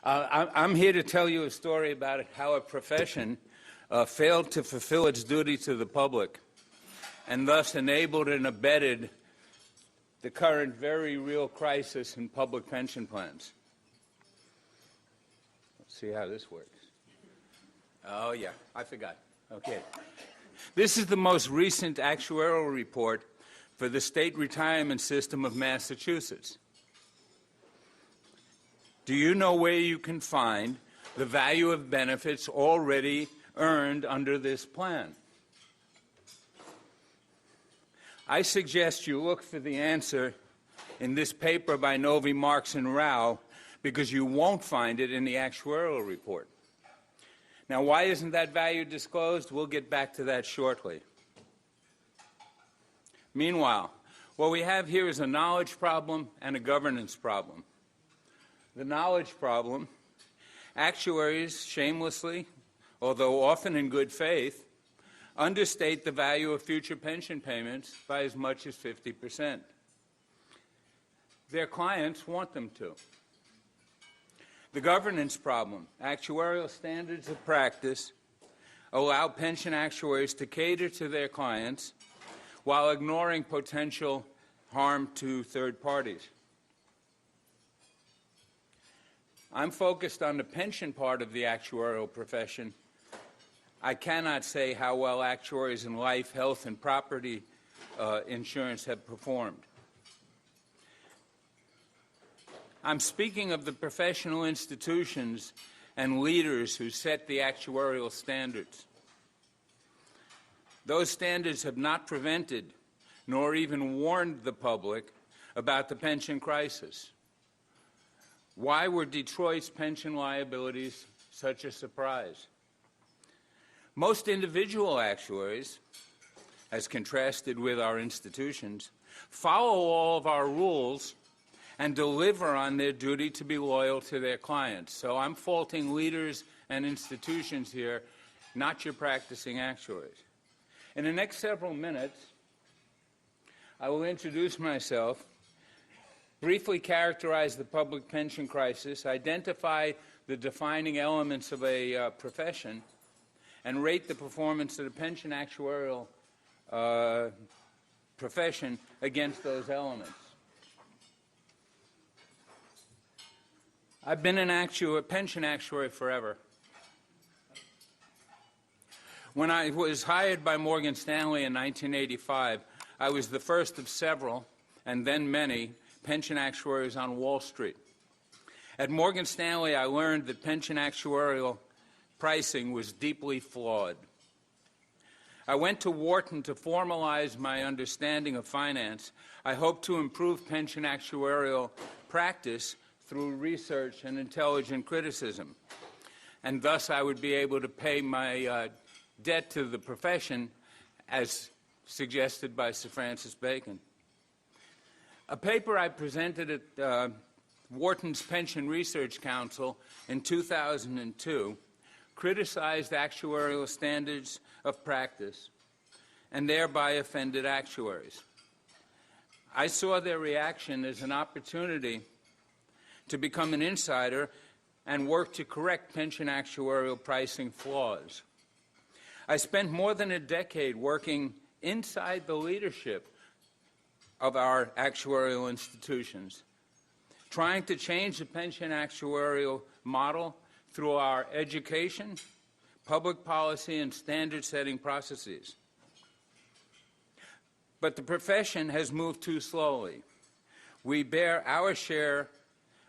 I'm here to tell you a story about how a profession failed to fulfill its duty to the public and thus enabled and abetted the current very real crisis in public pension plans. Let's see how this works. Oh, yeah, I forgot. Okay. This is the most recent actuarial report for the state retirement system of Massachusetts. Do you know where you can find the value of benefits already earned under this plan? I suggest you look for the answer in this paper by Novi, Marks and Rao, because you won't find it in the actuarial report. Now, why isn't that value disclosed? We'll get back to that shortly. Meanwhile, what we have here is a knowledge problem and a governance problem. The knowledge problem: actuaries shamelessly, although often in good faith, understate the value of future pension payments by as much as 50%. Their clients want them to. The governance problem: actuarial standards of practice allow pension actuaries to cater to their clients while ignoring potential harm to third parties. I'm focused on the pension part of the actuarial profession. I cannot say how well actuaries in life, health, and property insurance have performed. I'm speaking of the professional institutions and leaders who set the actuarial standards. Those standards have not prevented nor even warned the public about the pension crisis. Why were Detroit's pension liabilities such a surprise? Most individual actuaries, as contrasted with our institutions, follow all of our rules and deliver on their duty to be loyal to their clients. So I'm faulting leaders and institutions here, not your practicing actuaries. In the next several minutes, I will introduce myself, briefly characterize the public pension crisis, identify the defining elements of a profession, and rate the performance of the pension actuarial profession against those elements. I've been a pension actuary forever. When I was hired by Morgan Stanley in 1985, I was the first of several, and then many, pension actuaries on Wall Street. At Morgan Stanley, I learned that pension actuarial pricing was deeply flawed. I went to Wharton to formalize my understanding of finance. I hoped to improve pension actuarial practice through research and intelligent criticism, and thus I would be able to pay my debt to the profession as suggested by Sir Francis Bacon. A paper I presented at Wharton's Pension Research Council in 2002 criticized actuarial standards of practice and thereby offended actuaries. I saw their reaction as an opportunity to become an insider and work to correct pension actuarial pricing flaws. I spent more than a decade working inside the leadership of our actuarial institutions, trying to change the pension actuarial model through our education, public policy, and standard-setting processes. But the profession has moved too slowly. We bear our share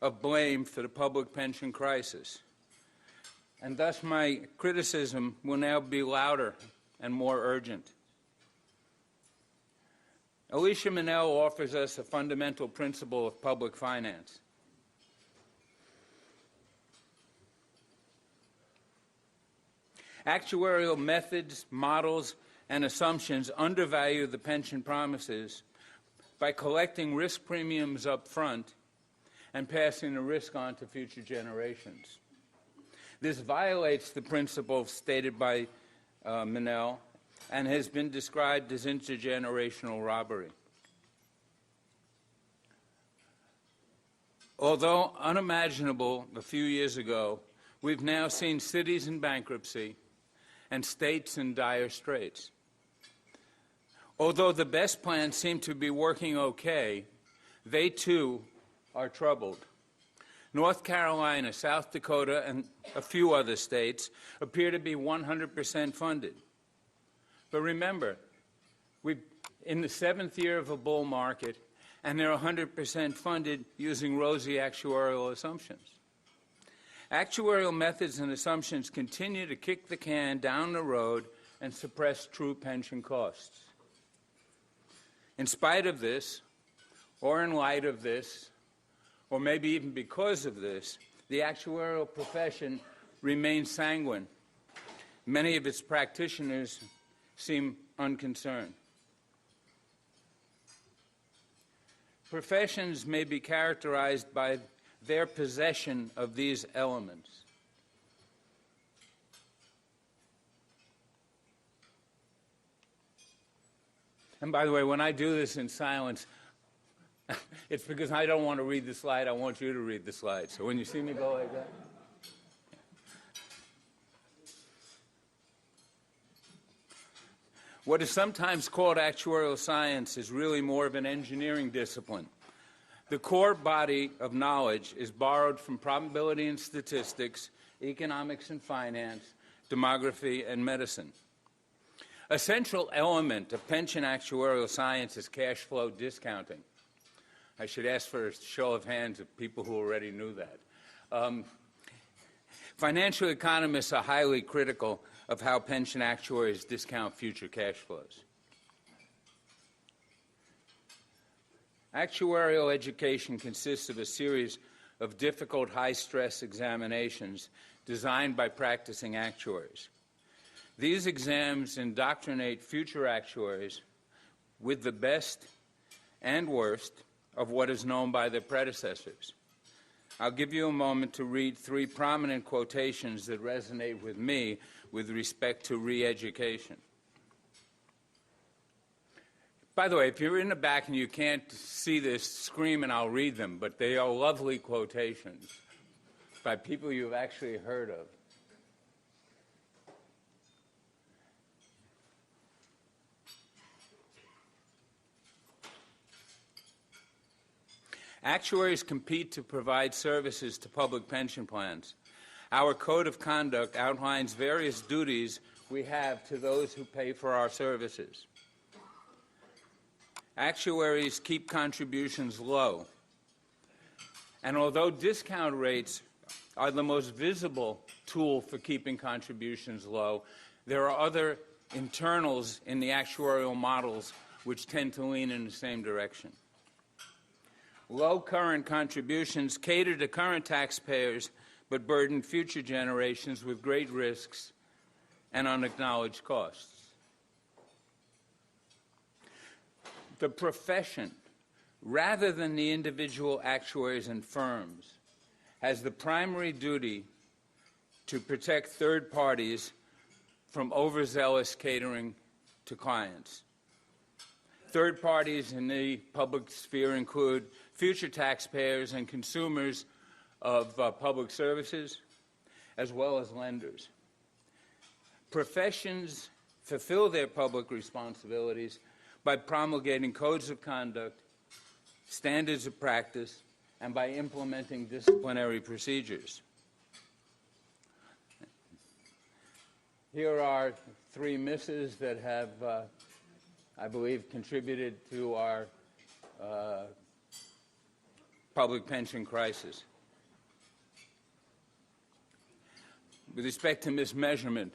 of blame for the public pension crisis, and thus my criticism will now be louder and more urgent. Alicia Minnell offers us a fundamental principle of public finance. Actuarial methods, models, and assumptions undervalue the pension promises by collecting risk premiums up front and passing the risk on to future generations. This violates the principle stated by Minnell and has been described as intergenerational robbery. Although unimaginable a few years ago, we've now seen cities in bankruptcy and states in dire straits. Although the best plans seem to be working okay, they too are troubled. North Carolina, South Dakota, and a few other states appear to be 100% funded. But remember, we're in the 7th year of a bull market, and they're 100% funded using rosy actuarial assumptions. Actuarial methods and assumptions continue to kick the can down the road and suppress true pension costs. In spite of this, or in light of this, or maybe even because of this, the actuarial profession remains sanguine. Many of its practitioners seem unconcerned. Professions may be characterized by their possession of these elements. And by the way, when I do this in silence, it's because I don't want to read the slide. I want you to read the slide. So when you see me go like that. What is sometimes called actuarial science is really more of an engineering discipline. The core body of knowledge is borrowed from probability and statistics, economics and finance, demography, and medicine. A central element of pension actuarial science is cash flow discounting. I should ask for a show of hands of people who already knew that. Financial economists are highly critical of how pension actuaries discount future cash flows. Actuarial education consists of a series of difficult, high-stress examinations designed by practicing actuaries. These exams indoctrinate future actuaries with the best and worst of what is known by their predecessors. I'll give you a moment to read 3 prominent quotations that resonate with me with respect to re-education. By the way, if you're in the back and you can't see this, scream and I'll read them, but they are lovely quotations by people you've actually heard of. Actuaries compete to provide services to public pension plans. Our code of conduct outlines various duties we have to those who pay for our services. Actuaries keep contributions low. And although discount rates are the most visible tool for keeping contributions low, there are other internals in the actuarial models which tend to lean in the same direction. Low current contributions cater to current taxpayers but burden future generations with great risks and unacknowledged costs. The profession, rather than the individual actuaries and firms, has the primary duty to protect third parties from overzealous catering to clients. Third parties in the public sphere include future taxpayers and consumers of public services, as well as lenders. Professions fulfill their public responsibilities by promulgating codes of conduct, standards of practice, and by implementing disciplinary procedures. Here are 3 misses that have, I believe, contributed to our public pension crisis. With respect to mismeasurement,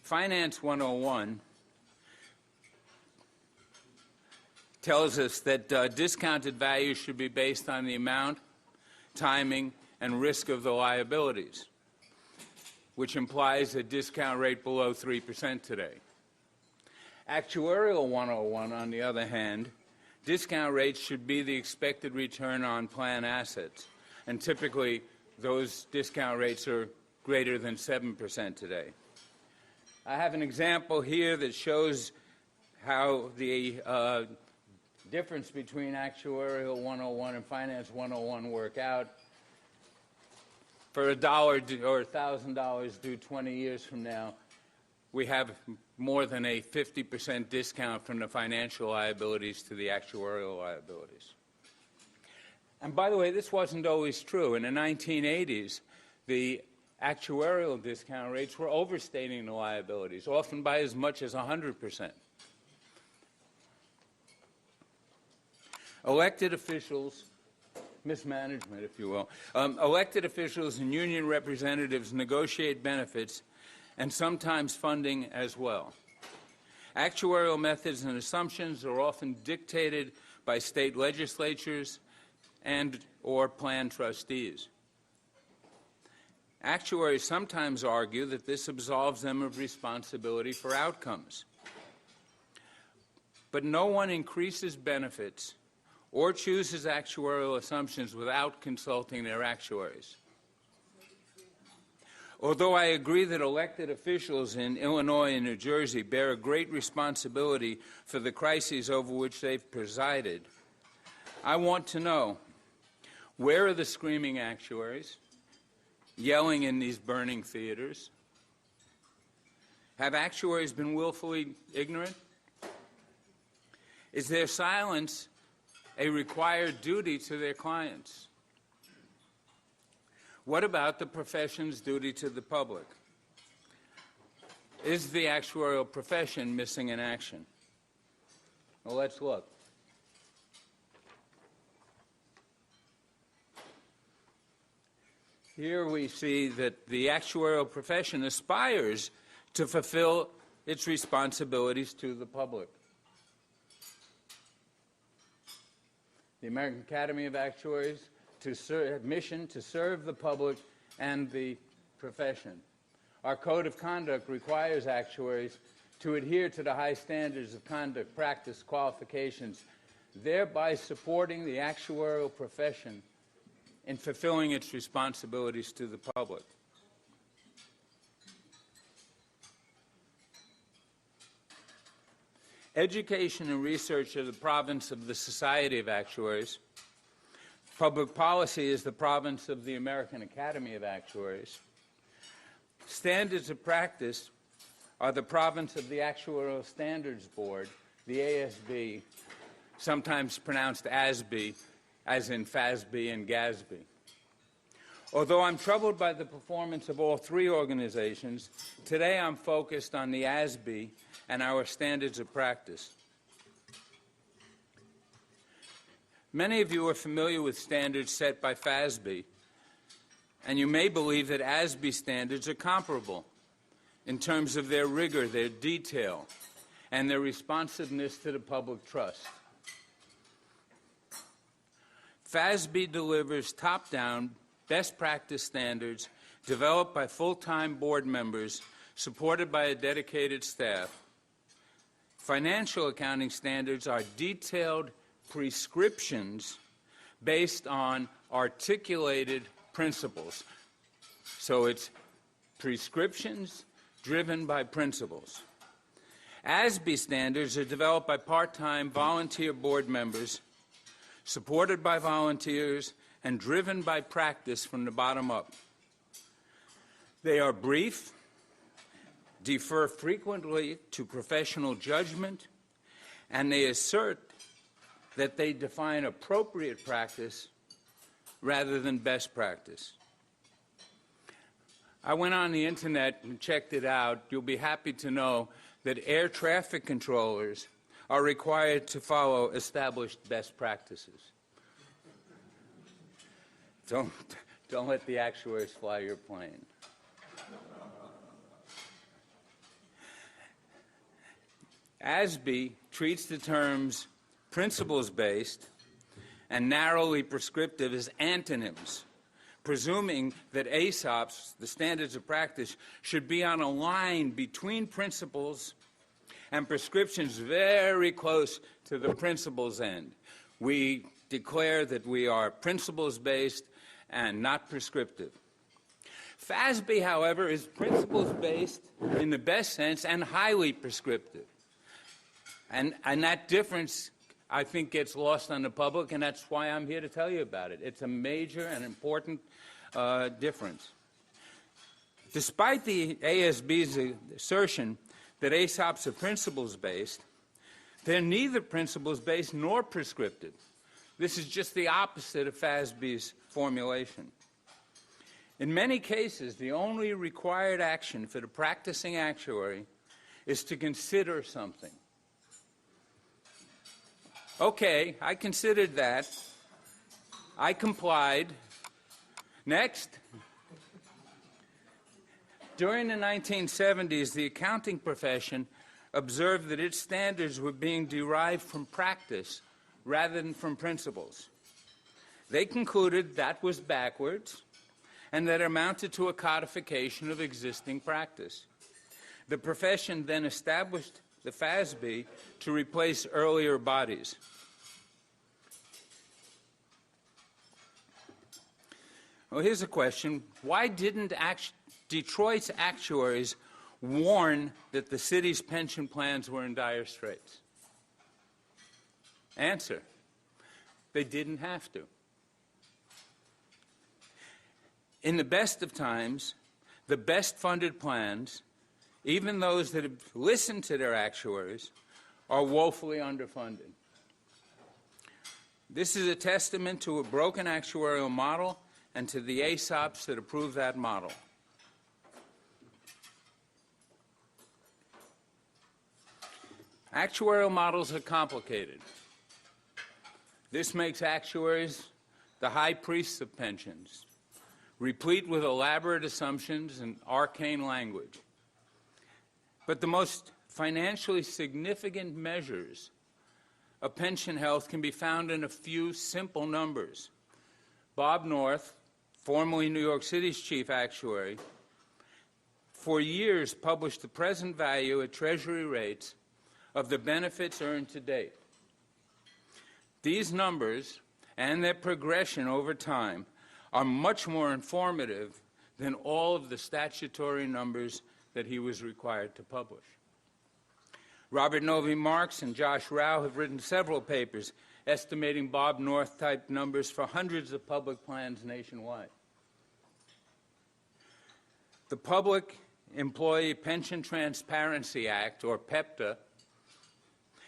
Finance 101 tells us that discounted values should be based on the amount, timing, and risk of the liabilities, which implies a discount rate below 3% today. Actuarial 101, on the other hand, discount rates should be the expected return on plan assets, and typically those discount rates are greater than 7% today. I have an example here that shows how the difference between Actuarial 101 and Finance 101 work out. for $1 or $1,000 due 20 years from now, we have more than a 50% discount from the financial liabilities to the actuarial liabilities. And by the way, this wasn't always true. In the 1980s, the actuarial discount rates were overstating the liabilities, often by as much as 100%. Elected officials, mismanagement, if you will, elected officials and union representatives negotiate benefits and sometimes funding as well. Actuarial methods and assumptions are often dictated by state legislatures and or plan trustees. Actuaries sometimes argue that this absolves them of responsibility for outcomes. But no one increases benefits or chooses actuarial assumptions without consulting their actuaries. Although I agree that elected officials in Illinois and New Jersey bear a great responsibility for the crises over which they've presided, I want to know, where are the screaming actuaries yelling in these burning theaters? Have actuaries been willfully ignorant? Is their silence a required duty to their clients? What about the profession's duty to the public? Is the actuarial profession missing in action? Well, let's look. Here we see that the actuarial profession aspires to fulfill its responsibilities to the public. The American Academy of Actuaries mission to serve the public and the profession. Our code of conduct requires actuaries to adhere to the high standards of conduct, practice, qualifications, thereby supporting the actuarial profession in fulfilling its responsibilities to the public. Education and research are the province of the Society of Actuaries. Public policy is the province of the American Academy of Actuaries. Standards of practice are the province of the Actuarial Standards Board, the ASB, sometimes pronounced ASB, as in FASB and GASB. Although I'm troubled by the performance of all three organizations, today I'm focused on the ASB and our standards of practice. Many of you are familiar with standards set by FASB, and you may believe that ASB standards are comparable in terms of their rigor, their detail, and their responsiveness to the public trust. FASB delivers top-down, best practice standards developed by full-time board members, supported by a dedicated staff. Financial accounting standards are detailed prescriptions based on articulated principles. So it's prescriptions driven by principles. ASB standards are developed by part-time volunteer board members, supported by volunteers, and driven by practice from the bottom up. They are brief, defer frequently to professional judgment, and they assert that they define appropriate practice rather than best practice. I went on the internet and checked it out. You'll be happy to know that air traffic controllers are required to follow established best practices. Don't let the actuaries fly your plane. ASB treats the terms principles-based and narrowly prescriptive as antonyms, presuming that ASOPs, the standards of practice, should be on a line between principles and prescriptions very close to the principles end. We declare that we are principles-based and not prescriptive. FASB, however, is principles-based in the best sense and highly prescriptive. And that difference, I think, gets lost on the public, and that's why I'm here to tell you about it. It's a major and important difference. Despite the ASB's assertion that ASOPs are principles-based, they're neither principles-based nor prescriptive. This is just the opposite of FASB's formulation. In many cases, the only required action for the practicing actuary is to consider something. Okay, I considered that. I complied. Next. During the 1970s, the accounting profession observed that its standards were being derived from practice rather than from principles. They concluded that was backwards and that amounted to a codification of existing practice. The profession then established the FASB to replace earlier bodies. Well, here's a question. Why didn't Detroit's actuaries warn that the city's pension plans were in dire straits? Answer: they didn't have to. In the best of times, the best funded plans, even those that have listened to their actuaries, are woefully underfunded. This is a testament to a broken actuarial model and to the ASOPs that approve that model. Actuarial models are complicated. This makes actuaries the high priests of pensions, replete with elaborate assumptions and arcane language. But the most financially significant measures of pension health can be found in a few simple numbers. Bob North, formerly New York City's chief actuary, for years published the present value at Treasury rates of the benefits earned to date. These numbers and their progression over time are much more informative than all of the statutory numbers that he was required to publish. Robert Novi Marks and Josh Rao have written several papers estimating Bob North-type numbers for hundreds of public plans nationwide. The Public Employee Pension Transparency Act, or PEPTA,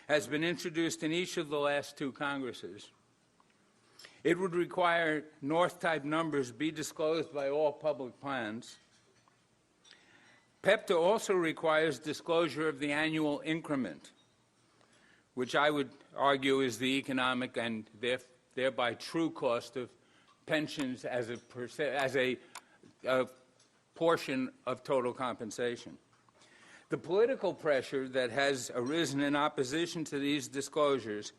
has been introduced in each of the last two Congresses. It would require North-type numbers be disclosed by all public plans. PEPTA also requires disclosure of the annual increment, which I would argue is the economic and thereby true cost of pensions as a portion of total compensation. The political pressure that has arisen in opposition to these disclosures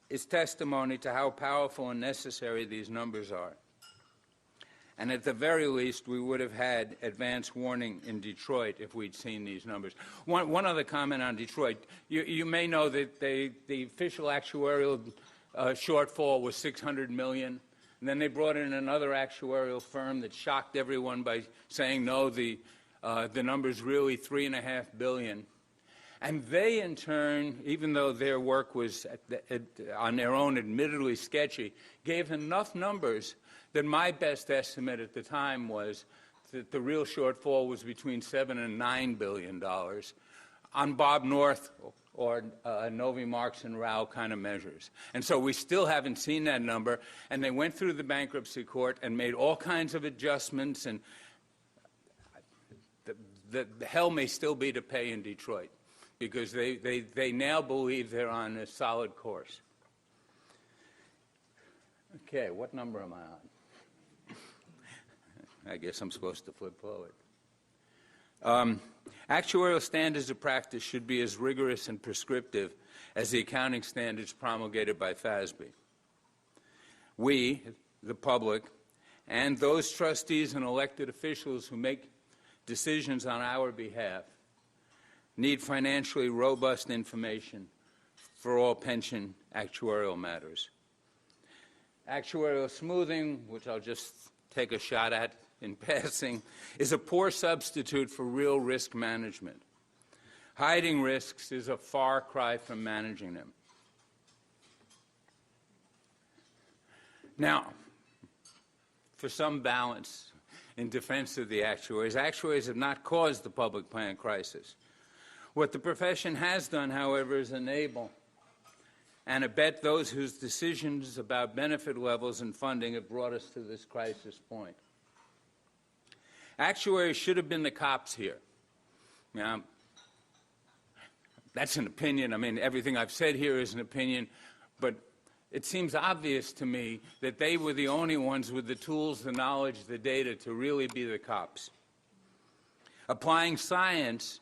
is testimony to how powerful and necessary these numbers are. And at the very least, we would have had advance warning in Detroit if we'd seen these numbers. One other comment on Detroit. You may know that the official actuarial shortfall was $600 million. And then they brought in another actuarial firm that shocked everyone by saying, no, the number's really $3.5 billion. And they, in turn, even though their work was on their own admittedly sketchy, gave enough numbers that my best estimate at the time was that the real shortfall was between $7 and $9 billion on Bob North or Novi Marks and Rao kind of measures. And so we still haven't seen that number, and they went through the bankruptcy court and made all kinds of adjustments, and the hell may still be to pay in Detroit because they now believe they're on a solid course. Okay, what number am I on? I guess I'm supposed to flip forward. Actuarial standards of practice should be as rigorous and prescriptive as the accounting standards promulgated by FASB. We, the public, and those trustees and elected officials who make decisions on our behalf need financially robust information for all pension actuarial matters. Actuarial smoothing, which I'll just take a shot at in passing, is a poor substitute for real risk management. Hiding risks is a far cry from managing them. Now, for some balance in defense of the actuaries. Actuaries have not caused the public plan crisis. What the profession has done, however, is enable and abet those whose decisions about benefit levels and funding have brought us to this crisis point. Actuaries should have been the cops here. Now, that's an opinion. I mean, everything I've said here is an opinion, but it seems obvious to me that they were the only ones with the tools, the knowledge, the data to really be the cops. Applying science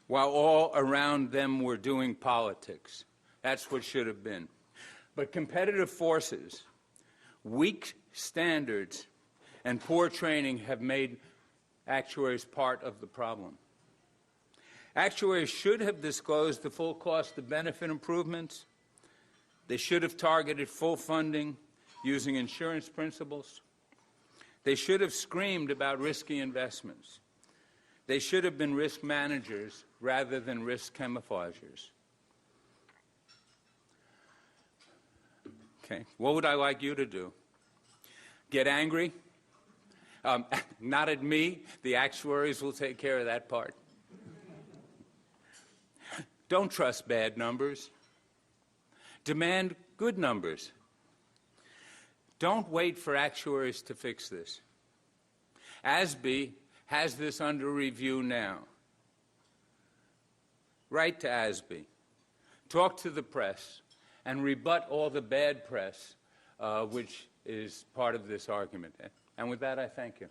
while all around them were doing politics. That's what should have been. But competitive forces, weak standards, and poor training have made actuaries part of the problem. Actuaries should have disclosed the full cost of benefit improvements. They should have targeted full funding using insurance principles. They should have screamed about risky investments. They should have been risk managers rather than risk camouflagers. Okay, what would I like you to do? Get angry? Not at me. The actuaries will take care of that part. Don't trust bad numbers. Demand good numbers. Don't wait for actuaries to fix this. ASB has this under review now. Write to ASB. Talk to the press and rebut all the bad press which is part of this argument. And with that, I thank you.